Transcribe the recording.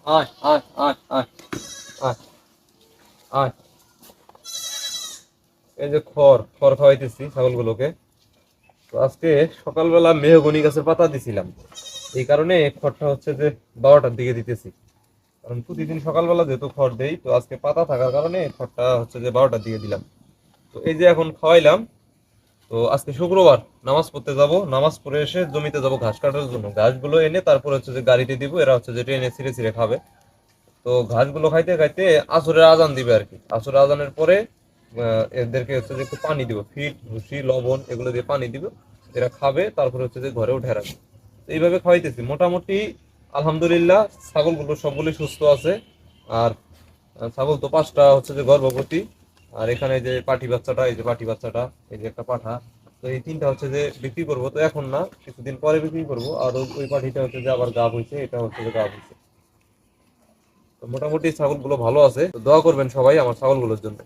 আয় আয় আয় আয় আয় আয়। এই যে খড় খড় খাওয়াইতেছি ছাগলগুলোকে। তো আজকে সকালবেলা মেহগনি গাছের পাতা দিছিলাম, এই কারণে খড়টা হচ্ছে যে 12টার দিকে দিতেছি। কারণ প্রতিদিন সকালবেলা যেহেতু খড় দেই, তো আজকে পাতা থাকার কারণে খড়টা হচ্ছে যে 12টার দিকে দিলাম। তো এই যে এখন খাওয়াইলাম। তো আজকে শুক্রবার, নামাজ পড়তে যাব, নামাজ পড়ে এসে জমিতে যাব ঘাস কাটার জন্য। ঘাসগুলো এনে তারপর হচ্ছে যে গাড়িতে দিব, এরা হচ্ছে যে ট্রেনে ছিঁড়ে ছিঁড়ে খাবে। তো ঘাসগুলো খাইতে খাইতে আসরের আজান দিবে আর কি। আসরের আজানের পরে এদেরকে হচ্ছে যে একটু পানি দিব, ফিট ভুসি লবণ এগুলো দিয়ে পানি দিব, এরা খাবে, তারপরে হচ্ছে যে ঘরে উঠে রাখবে। তো এইভাবে খাওয়াইতেছি মোটামুটি। আলহামদুলিল্লাহ ছাগলগুলো সবগুলোই সুস্থ আছে। আর ছাগল তো 5টা হচ্ছে যে গর্ভবতী। আর এখানে যে পাঠি বাচ্চাটা, এই যে পাঠি বাচ্চাটা, এই যে একটা পাঠা। তো এই 3টা হচ্ছে যে বিক্রি করবো, তো এখন না, কিছুদিন পরে বিক্রি করবো। আর ওই পাঠিটা হচ্ছে যে আবার গাব হয়েছে, এটা হচ্ছে যে গাব হয়েছে। তো মোটামুটি ছাগলগুলো ভালো আছে, তো দোয়া করবেন সবাই আমার ছাগলগুলোর জন্য।